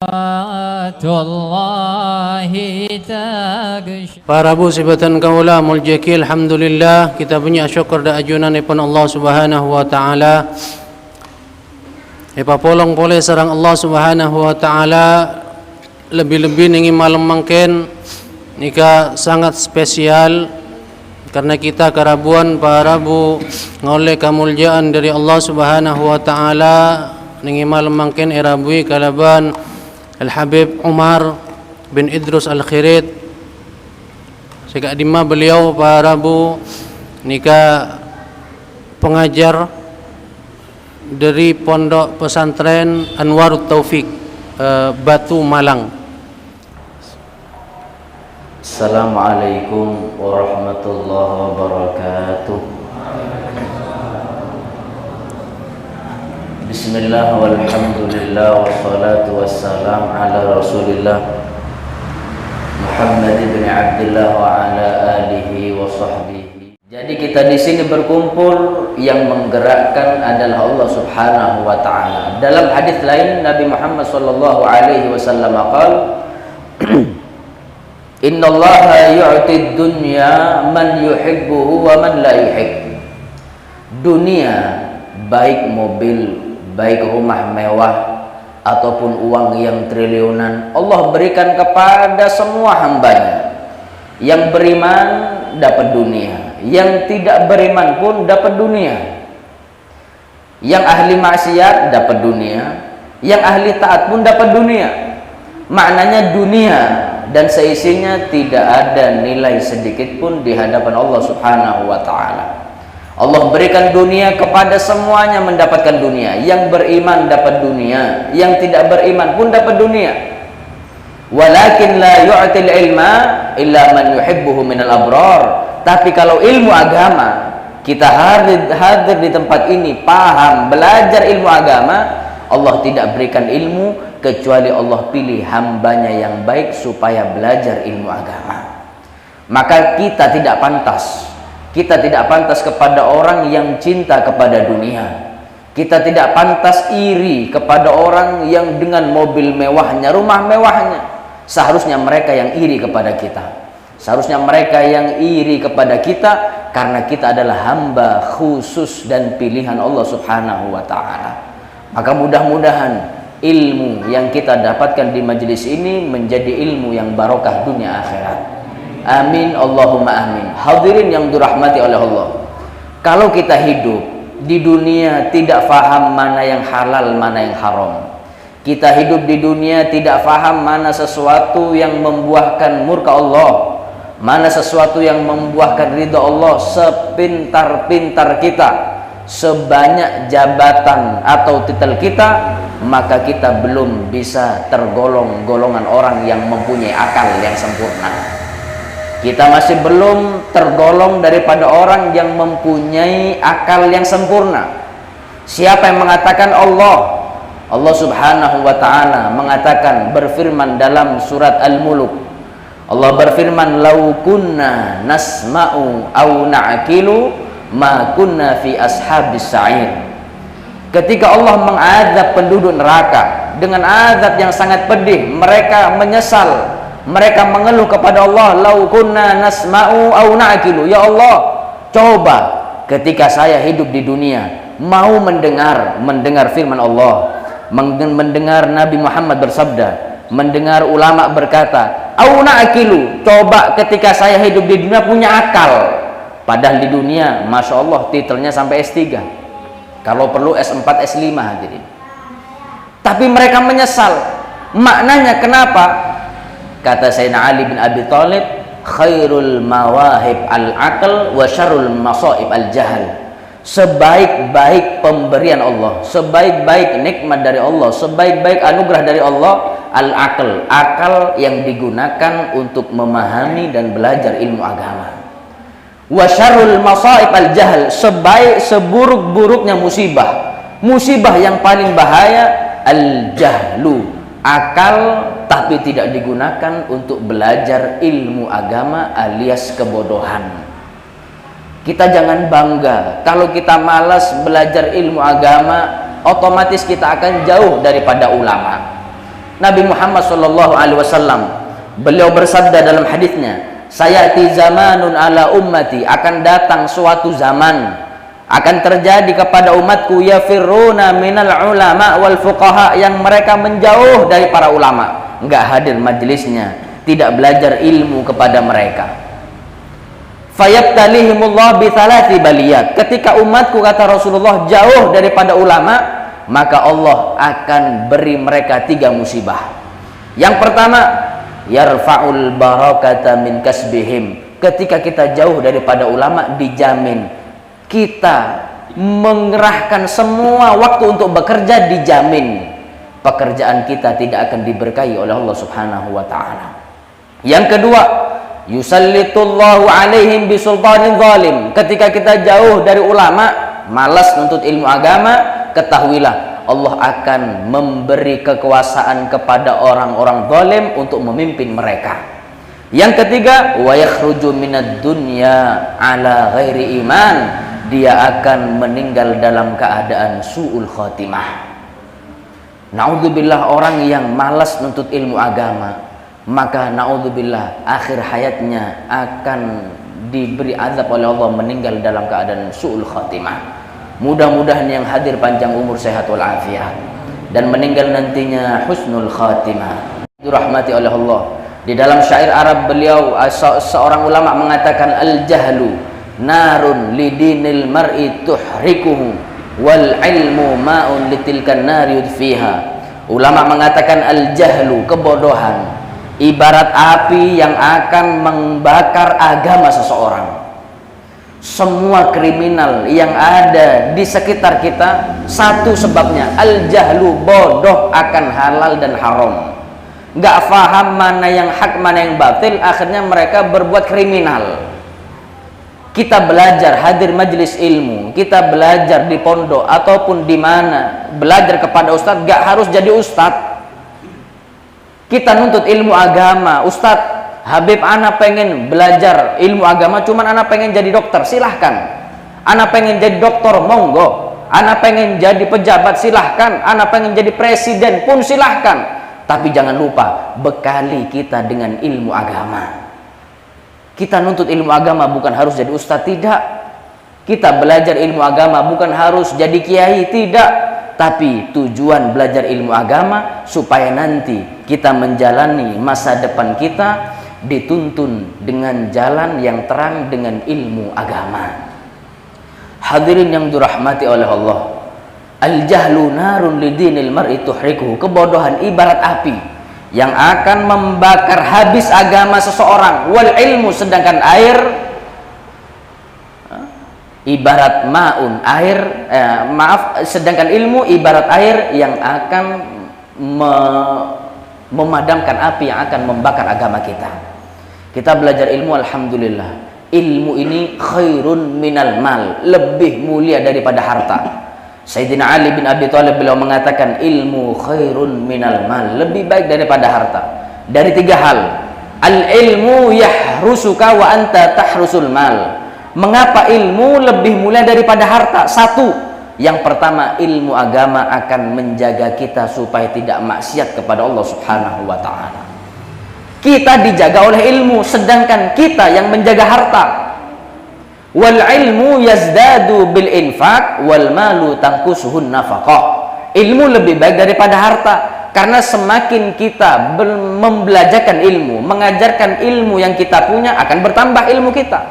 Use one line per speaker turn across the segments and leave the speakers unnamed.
Para bu sibatan kaula muljaki alhamdulillah, kita punya syukur da ajunan ipun Allah Subhanahu wa taala. Ipa polong pole sareng Allah Subhanahu wa taala lebih-lebih ningi malam mangken nika sangat spesial karena kita karabuan para bu ngoleh kemuliaan dari Allah Subhanahu wa taala ningi malam mangken irabui kalaban Al-Habib Umar bin Idrus Al-Khirit. Sejak dimana beliau para bu nikah pengajar dari pondok pesantren Anwarut Taufik Batu Malang.
Assalamualaikum warahmatullahi wabarakatuh. Bismillah walhamdulillah wassalatu wassalam ala rasulillah Muhammad bin Abdullah wa ala alihi wa sahbihi. Jadi kita di sini berkumpul yang menggerakkan adalah Allah Subhanahu wa taala. Dalam hadis lain Nabi Muhammad sallallahu alaihi wasallam qala Innallaha yu'ti dunya man yuhibbuhu wa man la yuhib. Dunia, baik mobil, baik rumah mewah ataupun uang yang triliunan, Allah berikan kepada semua hambanya. Yang beriman dapat dunia, yang tidak beriman pun dapat dunia. Yang ahli maksiat dapat dunia, yang ahli taat pun dapat dunia. Maknanya dunia dan seisinya tidak ada nilai sedikit pun di hadapan Allah Subhanahu wa taala. Allah berikan dunia kepada semuanya mendapatkan dunia. Yang beriman dapat dunia, yang tidak beriman pun dapat dunia. Walakin la yu'til ilma illa man yuhibbuhu minal abrar. Tapi kalau ilmu agama, kita hadir di tempat ini, paham, belajar ilmu agama, Allah tidak berikan ilmu kecuali Allah pilih hambanya yang baik supaya belajar ilmu agama. Maka kita tidak pantas kepada orang yang cinta kepada dunia. Kita tidak pantas iri kepada orang yang dengan mobil mewahnya, rumah mewahnya. Seharusnya mereka yang iri kepada kita. Seharusnya mereka yang iri kepada kita karena kita adalah hamba khusus dan pilihan Allah Subhanahu wa taala. Maka mudah-mudahan ilmu yang kita dapatkan di majelis ini menjadi ilmu yang barokah dunia akhirat. Amin Allahumma amin. Hadirin yang dirahmati oleh Allah, kalau kita hidup di dunia tidak faham mana yang halal mana yang haram, kita hidup di dunia tidak faham mana sesuatu yang membuahkan murka Allah, mana sesuatu yang membuahkan ridha Allah, sepintar-pintar kita, sebanyak jabatan atau titel kita, maka kita belum bisa tergolong golongan orang yang mempunyai akal yang sempurna. Kita masih belum tergolong daripada orang yang mempunyai akal yang sempurna. Siapa yang mengatakan Allah Subhanahu wa ta'ala mengatakan, berfirman dalam surat Al-Mulk, Allah berfirman, lau kunna nasma'u au na'kilu ma kunna fi ashabis sa'ir. Ketika Allah mengadab penduduk neraka dengan azab yang sangat pedih, mereka menyesal, mereka mengeluh kepada Allah, lau kunna nasma'u au na'kilu. Ya Allah, coba ketika saya hidup di dunia mau mendengar firman Allah, mendengar Nabi Muhammad bersabda, mendengar ulama berkata, au na'kilu, coba ketika saya hidup di dunia punya akal. Padahal di dunia Masya Allah titelnya sampai S3, kalau perlu S4, S5 hadirin. Tapi mereka menyesal. Maknanya kenapa? Kata Sayyidina Ali bin Abi Thalib, khairul mawahib al-aql wa syarrul masaib al-jahal. Sebaik-baik pemberian Allah, sebaik-baik nikmat dari Allah, sebaik-baik anugerah dari Allah, al-aql, akal yang digunakan untuk memahami dan belajar ilmu agama. Wa syarrul masaib al-jahl, seburuk-buruknya musibah yang paling bahaya al-jahlu, akal tapi tidak digunakan untuk belajar ilmu agama alias kebodohan. Kita jangan bangga kalau kita malas belajar ilmu agama, otomatis kita akan jauh daripada ulama. Nabi Muhammad sallallahu alaihi wasallam beliau bersabda dalam hadisnya, sayati zamanun ala ummati, akan datang suatu zaman, akan terjadi kepada umatku, yafirruna minal ulama wal fuqaha, yang mereka menjauh dari para ulama, enggak hadir majelisnya, tidak belajar ilmu kepada mereka. Fayabtalihimullah bi thalathi baliyat, ketika umatku, kata Rasulullah, jauh daripada ulama, maka Allah akan beri mereka 3 musibah. Yang pertama, yarfa'ul barakata min kasbihim, ketika kita jauh daripada ulama, dijamin kita mengerahkan semua waktu untuk bekerja, dijamin pekerjaan kita tidak akan diberkahi oleh Allah Subhanahu wa taala. Yang kedua, yusallitullahu alaihim bisultanin zalim, ketika kita jauh dari ulama, malas nuntut ilmu agama, ketahuilah Allah akan memberi kekuasaan kepada orang-orang zalim untuk memimpin mereka. Yang ketiga, wa yakhruju minad dunya ala ghairi iman, dia akan meninggal dalam keadaan su'ul khatimah. Naudzubillah, orang yang malas nuntut ilmu agama, maka naudzubillah akhir hayatnya akan diberi azab oleh Allah, meninggal dalam keadaan su'ul khatimah. Mudah-mudahan yang hadir panjang umur, sehat walafiat, dan meninggal nantinya husnul khatimah. Dirahmati oleh Allah. Di dalam syair Arab beliau, seorang ulama mengatakan, al-jahlu narun lidinil mar'i tuhrikuhu wal ilmu ma'un litilkan nari yudfiha. Ulama mengatakan al-jahlu, kebodohan, ibarat api yang akan membakar agama seseorang. Semua kriminal yang ada di sekitar kita, satu sebabnya al-jahlu, bodoh akan halal dan haram, nggak faham mana yang hak mana yang batil, akhirnya mereka berbuat kriminal. Kita belajar, hadir majelis ilmu, kita belajar di pondok ataupun di mana, belajar kepada ustadz, nggak harus jadi ustadz. Kita nuntut ilmu agama, ustadz Habib, ana pengen belajar ilmu agama, cuman ana pengen jadi dokter, silahkan. Ana pengen jadi dokter, monggo. Ana pengen jadi pejabat, silahkan. Ana pengen jadi presiden pun silahkan. Tapi jangan lupa, bekali kita dengan ilmu agama. Kita nuntut ilmu agama bukan harus jadi ustadz, tidak. Kita belajar ilmu agama bukan harus jadi kiai, tidak. Tapi tujuan belajar ilmu agama supaya nanti kita menjalani masa depan kita dituntun dengan jalan yang terang dengan ilmu agama. Hadirin yang dirahmati oleh Allah, al-jahlu narun lidinil mar'i tuhrikuhu, kebodohan ibarat api yang akan membakar habis agama seseorang. Wal ilmu, sedangkan air ibarat ma'un, air, sedangkan ilmu ibarat air yang akan memadamkan api yang akan membakar agama kita. Kita belajar ilmu, alhamdulillah, ilmu ini khairun minal mal, lebih mulia daripada harta. Sayyidina Ali bin Abi Thalib beliau mengatakan, ilmu khairun minal mal, lebih baik daripada harta, dari 3 hal. Al ilmu yahrusuka wa anta tahrusul mal. Mengapa ilmu lebih mulia daripada harta? 1, yang pertama, ilmu agama akan menjaga kita supaya tidak maksiat kepada Allah Subhanahu wa ta'ala. Kita dijaga oleh ilmu, sedangkan kita yang menjaga harta. Wal ilmu yazdadu bil infaq wal malu tanqusuhun nafaqah. Ilmu lebih baik daripada harta, karena semakin kita membelajarkan ilmu, mengajarkan ilmu yang kita punya, akan bertambah ilmu kita.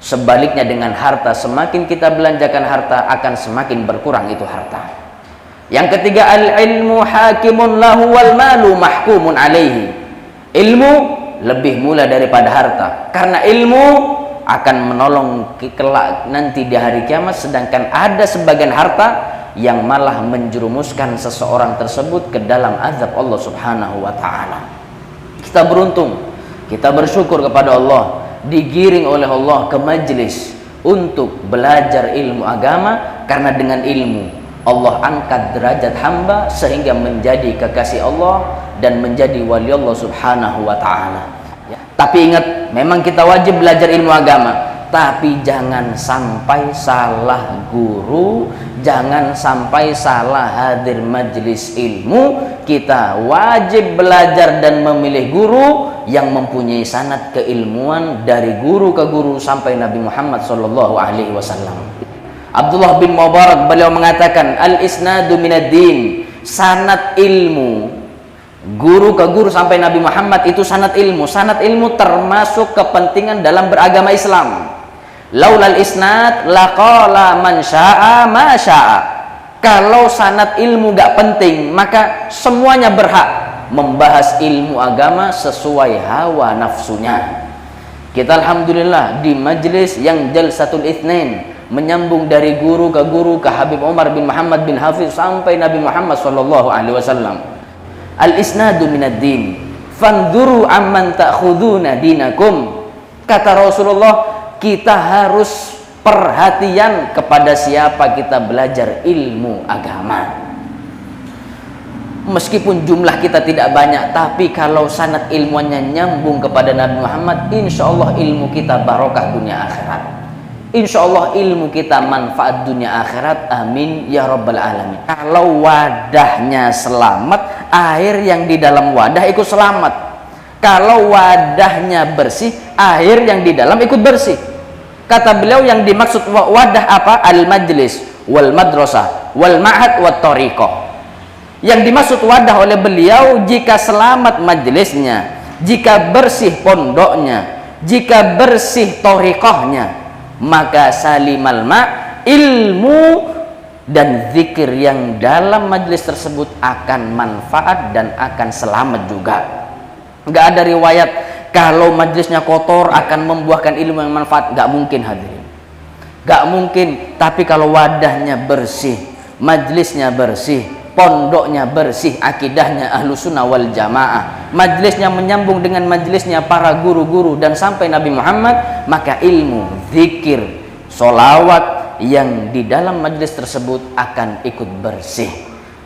Sebaliknya dengan harta, semakin kita belanjakan harta, akan semakin berkurang itu harta. Yang ketiga, al ilmu hakimun lahu wal malu mahkumun alaihi. Ilmu lebih mulia daripada harta, karena ilmu akan menolong kelak nanti di hari kiamat, sedangkan ada sebagian harta yang malah menjerumuskan seseorang tersebut ke dalam azab Allah Subhanahu wa ta'ala. Kita beruntung, kita bersyukur kepada Allah, digiring oleh Allah ke majelis untuk belajar ilmu agama, karena dengan ilmu Allah angkat derajat hamba sehingga menjadi kekasih Allah dan menjadi wali Allah Subhanahu wa ta'ala. Ya. Tapi ingat, memang kita wajib belajar ilmu agama, tapi jangan sampai salah guru, jangan sampai salah hadir majlis ilmu. Kita wajib belajar dan memilih guru yang mempunyai sanad keilmuan dari guru ke guru sampai Nabi Muhammad SAW. Abdullah bin Mubarak beliau mengatakan, al-isnadu minad din, sanad ilmu, guru ke guru sampai Nabi Muhammad itu sanad ilmu. Sanad ilmu termasuk kepentingan dalam beragama Islam. Laulal isnad laqala man syaa ma syaa. Kalau sanad ilmu gak penting, maka semuanya berhak membahas ilmu agama sesuai hawa nafsunya. Kita alhamdulillah di majlis yang jalsatul itsnain, menyambung dari guru ke guru ke Habib Umar bin Muhammad bin Hafiz sampai Nabi Muhammad SAW. Al-isnadu minad din, fanzuru amman ta'khuduna dinakum. Kata Rasulullah, kita harus perhatian kepada siapa kita belajar ilmu agama. Meskipun jumlah kita tidak banyak, tapi kalau sanad ilmuannya nyambung kepada Nabi Muhammad, insya Allah ilmu kita barokah dunia akhirat. Insya Allah ilmu kita manfaat dunia akhirat. Amin ya rabbal alamin. Kalau wadahnya selamat, air yang di dalam wadah ikut selamat. Kalau wadahnya bersih, air yang di dalam ikut bersih. Kata beliau, yang dimaksud wadah apa? Al-majlis wal madrasah wal ma'had wat tariqah. Yang dimaksud wadah oleh beliau, jika selamat majlisnya, jika bersih pondoknya, jika bersih tariqahnya, maka salimal ma', ilmu dan zikir yang dalam majlis tersebut akan manfaat dan akan selamat juga. Nggak ada riwayat kalau majlisnya kotor akan membuahkan ilmu yang manfaat. Nggak mungkin hadirin, nggak mungkin. Tapi kalau wadahnya bersih, majlisnya bersih, pondoknya bersih, akidahnya ahlu sunnah wal jamaah, majlisnya menyambung dengan majlisnya para guru-guru dan sampai Nabi Muhammad, maka ilmu, zikir, sholawat yang di dalam majlis tersebut akan ikut bersih.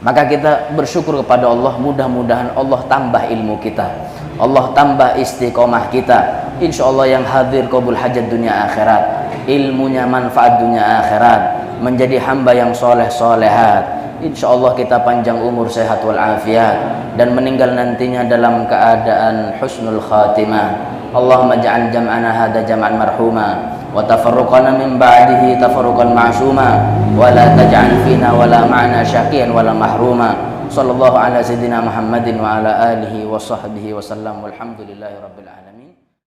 Maka kita bersyukur kepada Allah, mudah-mudahan Allah tambah ilmu kita, Allah tambah istiqomah kita. Insya Allah yang hadir qabul hajat dunia akhirat, ilmunya manfaat dunia akhirat, menjadi hamba yang soleh solehat. Insya Allah kita panjang umur, sehat walafiat, dan meninggal nantinya dalam keadaan husnul khatimah. Allahumma ja'al jam'ana hadha jam'an marhuma, wa tafarruqana min ba'dihi tafarruqan ma'suma, wa la taj'al fina wa la ma'na syaqiyan wa la mahruma. Sallallahu ala sayyidina Muhammadin wa ala alihi wa sahbihi wa sallam, walhamdulillahi rabbil alamin.